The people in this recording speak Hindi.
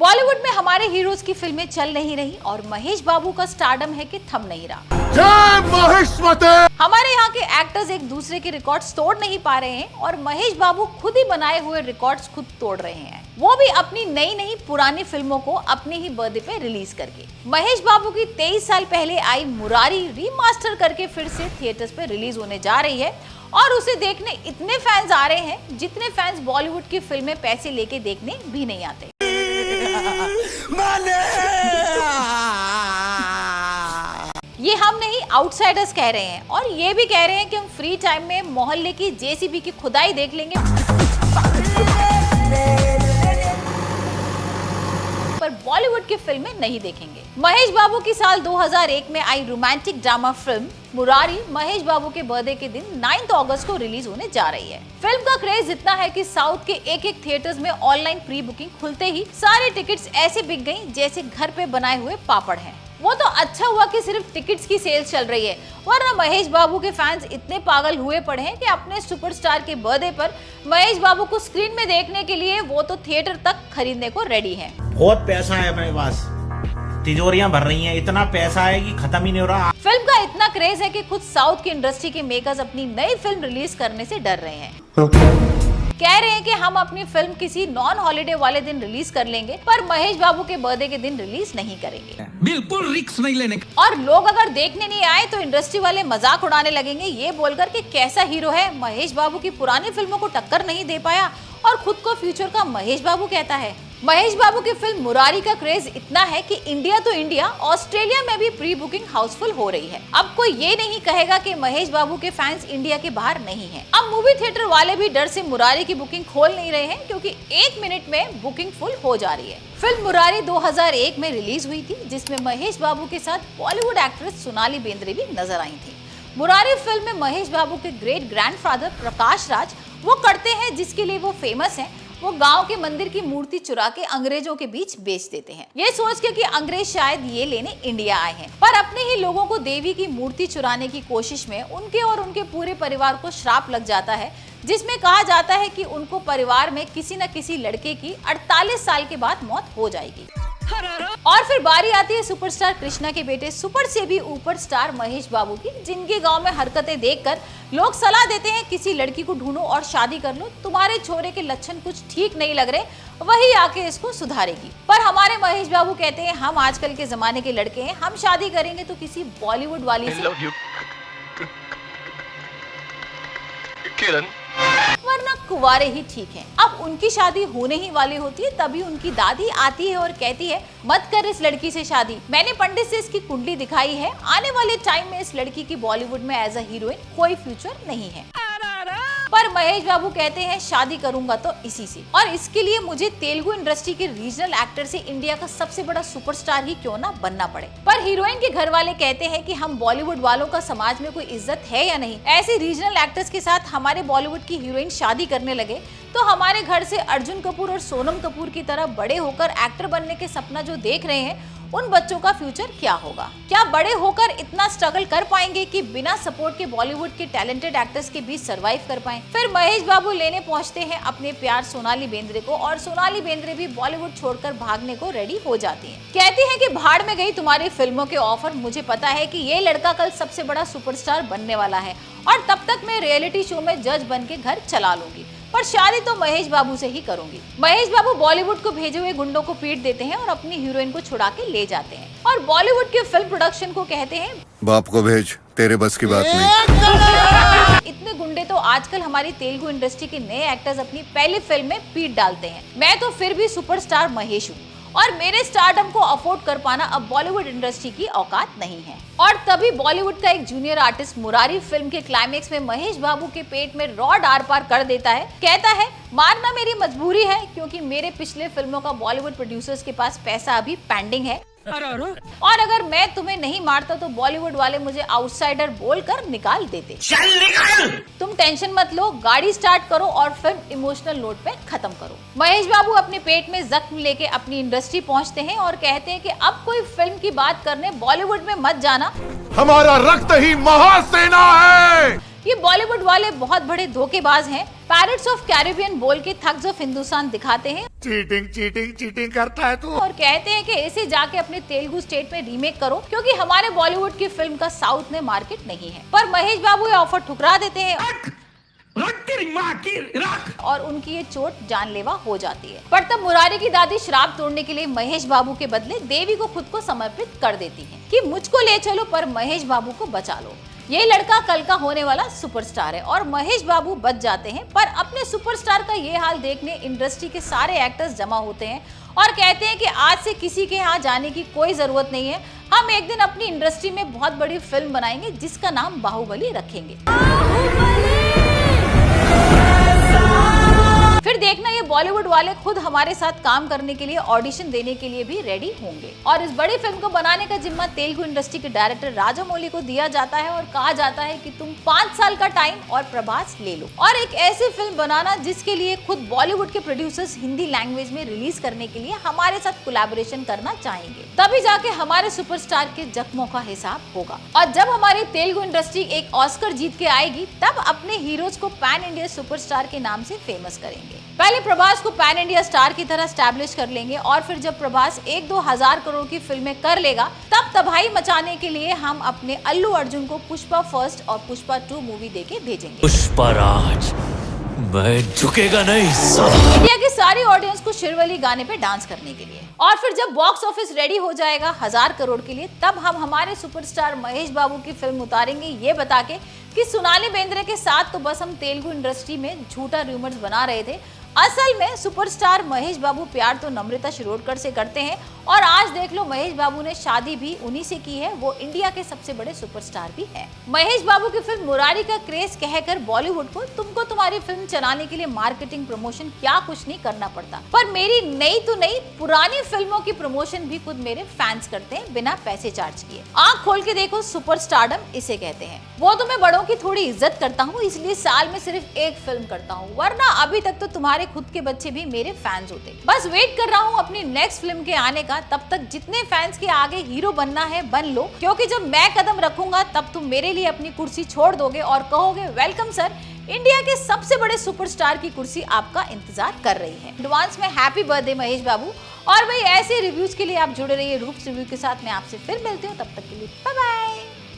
बॉलीवुड में हमारे हीरोज की फिल्में चल नहीं रही और महेश बाबू का स्टारडम है कि थम नहीं रहा। जय महेशमते। हमारे यहाँ के एक्टर्स एक दूसरे के रिकॉर्ड्स तोड़ नहीं पा रहे हैं और महेश बाबू खुद ही बनाए हुए रिकॉर्ड्स खुद तोड़ रहे हैं, वो भी अपनी नई पुरानी फिल्मों को अपने ही बर्थडे पे रिलीज करके। महेश बाबू की 23 साल पहले आई मुरारी रीमास्टर करके फिर से थिएटर्स पे रिलीज होने जा रही है और उसे देखने इतने फैंस आ रहे हैं जितने फैंस बॉलीवुड की फिल्में पैसे लेके देखने भी नहीं आते। ये हम नहीं, आउटसाइडर्स कह रहे हैं और ये भी कह रहे हैं कि हम फ्री टाइम में मोहल्ले की जेसीबी की खुदाई देख लेंगे पर बॉलीवुड की फिल्में नहीं देखेंगे। महेश बाबू की साल 2001 में आई romantic drama film Murari Mahesh Babu के बर्थडे के दिन 9 अगस्त को रिलीज होने जा रही है। फिल्म का क्रेज इतना है कि साउथ के एक थिएटर्स में ऑनलाइन प्री बुकिंग खुलते ही सारे टिकट्स ऐसे बिक गई जैसे घर पे बनाए हुए पापड़ हैं। वो तो अच्छा हुआ कि सिर्फ टिकट्स की सेल्स चल रही है, वरना महेश बाबू के फैंस इतने पागल हुए पड़े हैं कि अपने सुपरस्टार के बर्थडे पर महेश बाबू को स्क्रीन में देखने के लिए वो तो थिएटर तक खरीदने को रेडी हैं। बहुत पैसा है मेरे पास, तिजोरियां भर रही हैं, इतना पैसा है कि खत्म ही नहीं हो रहा। फिल्म का इतना क्रेज है कि खुद साउथ की इंडस्ट्री के मेकर्स अपनी नई फिल्म रिलीज करने से डर रहे हैं। कह रहे हैं कि हम अपनी फिल्म किसी नॉन हॉलिडे वाले दिन रिलीज कर लेंगे पर महेश बाबू के बर्थडे के दिन रिलीज नहीं करेंगे। बिल्कुल रिस्क नहीं लेने का। और लोग अगर देखने नहीं आए तो इंडस्ट्री वाले मजाक उड़ाने लगेंगे ये बोलकर कि कैसा हीरो है, महेश बाबू की पुरानी फिल्मों को टक्कर नहीं दे पाया और खुद को फ्यूचर का महेश बाबू कहता है। महेश बाबू की फिल्म मुरारी का क्रेज इतना है कि इंडिया तो इंडिया, ऑस्ट्रेलिया में भी प्री बुकिंग हाउसफुल हो रही है। अब कोई ये नहीं कहेगा कि महेश बाबू के फैंस इंडिया के बाहर नहीं हैं। अब मूवी थिएटर वाले भी डर से मुरारी की बुकिंग खोल नहीं रहे हैं क्योंकि 1 मिनट में बुकिंग फुल हो जा रही है। फिल्म मुरारी 2001 में रिलीज हुई थी जिसमें महेश बाबू के साथ बॉलीवुड एक्ट्रेस सोनाली बेंद्रे भी नजर आई थी। मुरारी फिल्म में महेश बाबू के ग्रेट ग्रैंडफादर प्रकाश राज वो करते हैं जिसके लिए वो फेमस हैं। वो गांव के मंदिर की मूर्ति चुरा के अंग्रेजों के बीच बेच देते हैं, ये सोच के कि अंग्रेज शायद ये लेने इंडिया आए हैं, पर अपने ही लोगों को देवी की मूर्ति चुराने की कोशिश में उनके और उनके पूरे परिवार को श्राप लग जाता है जिसमें कहा जाता है कि उनको परिवार में किसी न किसी लड़के की 48 साल के बाद मौत हो जाएगी। और फिर बारी आती है सुपरस्टार कृष्णा के बेटे सुपर से भी ऊपर स्टार महेश बाबू की, जिनके गांव में हरकतें देखकर लोग सलाह देते हैं किसी लड़की को ढूंढो और शादी कर लो, तुम्हारे छोरे के लक्षण कुछ ठीक नहीं लग रहे, वही आके इसको सुधारेगी। पर हमारे महेश बाबू कहते हैं हम आजकल के जमाने के लड़के हैं, हम शादी करेंगे तो किसी बॉलीवुड वाली से, वरना कुंवारे ही ठीक हैं। अब उनकी शादी होने ही वाली होती है तभी उनकी दादी आती है और कहती है मत कर इस लड़की से शादी, मैंने पंडित से इसकी कुंडली दिखाई है, आने वाले टाइम में इस लड़की की बॉलीवुड में एज अ हीरोइन कोई फ्यूचर नहीं है। पर महेश बाबू कहते हैं शादी करूंगा तो इसी से, और इसके लिए मुझे तेलुगु इंडस्ट्री के रीजनल एक्टर से इंडिया का सबसे बड़ा सुपरस्टार ही क्यों ना बनना पड़े। पर हीरोइन के घर वाले कहते हैं कि हम बॉलीवुड वालों का समाज में कोई इज्जत है या नहीं, ऐसे रीजनल एक्टर्स के साथ हमारे बॉलीवुड की हीरोइन शादी करने लगे तो हमारे घर से अर्जुन कपूर और सोनम कपूर की तरह बड़े होकर एक्टर बनने के सपना जो देख रहे हैं उन बच्चों का फ्यूचर क्या होगा। क्या बड़े होकर इतना स्ट्रगल कर पाएंगे कि बिना सपोर्ट के बॉलीवुड के टैलेंटेड एक्टर्स के बीच सरवाइव कर पाएं। फिर महेश बाबू लेने पहुंचते हैं अपने प्यार सोनाली बेंद्रे को और सोनाली बेंद्रे भी बॉलीवुड छोड़कर भागने को रेडी हो जाती हैं। कहती हैं कि भाड़ में गई तुम्हारी फिल्मों के ऑफर, मुझे पता है कि ये लड़का कल सबसे बड़ा सुपरस्टार बनने वाला है और तब तक मैं रियलिटी शो में जज बन के घर चला लूंगी, पर शादी तो महेश बाबू से ही करूंगी। महेश बाबू बॉलीवुड को भेजे हुए गुंडों को पीट देते हैं और अपनी हीरोइन को छुड़ा के ले जाते हैं और बॉलीवुड के फिल्म प्रोडक्शन को कहते हैं बाप को भेज, तेरे बस की बात नहीं। इतने गुंडे तो आजकल हमारी तेलुगु इंडस्ट्री के नए एक्टर्स अपनी पहली फिल्म में पीट डालते हैं। मैं तो फिर भी सुपरस्टार महेश हूँ और मेरे स्टारडम को अफोर्ड कर पाना अब बॉलीवुड इंडस्ट्री की औकात नहीं है। और तभी बॉलीवुड का एक जूनियर आर्टिस्ट मुरारी फिल्म के क्लाइमेक्स में महेश बाबू के पेट में रॉड आर पार कर देता है। कहता है मारना मेरी मजबूरी है क्योंकि मेरे पिछले फिल्मों का बॉलीवुड प्रोड्यूसर्स के पास पैसा अभी पेंडिंग है और अगर मैं तुम्हें नहीं मारता तो बॉलीवुड वाले मुझे आउटसाइडर बोलकर निकाल देते। तुम टेंशन मत लो, गाड़ी स्टार्ट करो और फिल्म इमोशनल नोट पे खत्म करो। महेश बाबू अपने पेट में जख्म लेके अपनी इंडस्ट्री पहुंचते हैं और कहते हैं कि अब कोई फिल्म की बात करने बॉलीवुड में मत जाना, हमारा रक्त ही महासेना है। ये बॉलीवुड वाले बहुत बड़े धोखेबाज हैं। पैरट्स ऑफ कैरिबियन बोल के थग्स ऑफ हिंदुस्तान दिखाते हैं चीटिंग चीटिंग चीटिंग करता है तू। और कहते हैं कि इसे जाके अपने तेलुगु स्टेट में रीमेक करो क्योंकि हमारे बॉलीवुड की फिल्म का साउथ में मार्केट नहीं है। पर महेश बाबू ये ऑफर ठुकरा देते हैं और उनकी ये चोट जानलेवा हो जाती है। पर तब मुरारी की दादी श्राप तोड़ने के लिए महेश बाबू के बदले देवी को खुद को समर्पित कर देती है कि मुझको ले चलो पर महेश बाबू को बचा लो। ये लड़का कल का होने वाला सुपरस्टार है और महेश बाबू बच जाते हैं। पर अपने सुपरस्टार का ये हाल देखने इंडस्ट्री के सारे एक्टर्स जमा होते हैं और कहते हैं कि आज से किसी के यहाँ जाने की कोई जरूरत नहीं है। हम एक दिन अपनी इंडस्ट्री में बहुत बड़ी फिल्म बनाएंगे जिसका नाम बाहुबली रखेंगे। फिर देखना ये बॉलीवुड वाले खुद हमारे साथ काम करने के लिए ऑडिशन देने के लिए भी रेडी होंगे। और इस बड़ी फिल्म को बनाने का जिम्मा तेलुगु इंडस्ट्री के डायरेक्टर राजामौली को दिया जाता है और कहा जाता है कि तुम 5 साल का टाइम और प्रभास ले लो और एक ऐसी फिल्म बनाना जिसके लिए खुद बॉलीवुड के प्रोड्यूसर्स हिंदी लैंग्वेज में रिलीज करने के लिए हमारे साथ कोलैबोरेशन करना चाहेंगे। तभी जाके हमारे सुपरस्टार के जख्मों का हिसाब होगा। और जब हमारी तेलुगु इंडस्ट्री एक ऑस्कर जीत के आएगी तब अपने हीरोज को पैन इंडिया सुपरस्टार के नाम से फेमस करेंगे। पहले प्रभास को पैन इंडिया स्टार की तरह स्टैब्लिश कर लेंगे और फिर जब प्रभास 1-2 हजार करोड़ की फिल्में कर लेगा तब तबाही मचाने के लिए हम अपने अल्लू अर्जुन को पुष्पा फर्स्ट और पुष्पा 2 मूवी देके भेजेंगे। पुष्पराज मैं झुकेगा नहीं। इंडिया की सारी ऑडियंस को शिरवली गाने पे डांस करने के लिए। और फिर जब बॉक्स ऑफिस रेडी हो जाएगा 1000 करोड़ के लिए तब हम हमारे सुपरस्टार महेश बाबू की फिल्म उतारेंगे ये बता के कि सोनाली बेंद्रे के साथ तो बस हम तेलुगु इंडस्ट्री में झूठा रूमर्स बना रहे थे। असल में सुपरस्टार महेश बाबू प्यार तो नम्रता शिरोडकर से करते हैं और आज देख लो महेश बाबू ने शादी भी उन्हीं से की है। वो इंडिया के सबसे बड़े सुपरस्टार भी है। महेश बाबू की फिल्म मुरारी का क्रेज कहकर बॉलीवुड को तुमको तुम्हारी फिल्म चलाने के लिए मार्केटिंग प्रमोशन क्या कुछ नहीं करना पड़ता। पर मेरी नई तो नई पुरानी फिल्मों की प्रमोशन भी खुद मेरे फैंस करते हैं बिना पैसे चार्ज किए। आंख खोल के देखो सुपरस्टारडम इसे कहते हैं। वो तो मैं बड़ों की थोड़ी इज्जत करता हूँ इसलिए साल में सिर्फ एक फिल्म करता हूँ वरना अभी तक तो तुम्हारे खुद के बच्चे भी मेरे फैंस होते। बस वेट कर रहा हूँ अपनी नेक्स्ट फिल्म के आने का। तब तक जितने फैंस के आगे हीरो बनना है बन लो क्योंकि जब मैं कदम रखूंगा तब तुम मेरे लिए अपनी कुर्सी छोड़ दोगे और कहोगे वेलकम सर, इंडिया के सबसे बड़े सुपरस्टार की कुर्सी आपका इंतजार कर रही है। एडवांस में हैप्पी बर्थडे महेश बाबू। और भाई ऐसे रिव्यूज के लिए आप जुड़े रहिए रूप्स रिव्यू के साथ। मैं आपसे फिर मिलती हूँ, तब तक के लिए बाय बाय।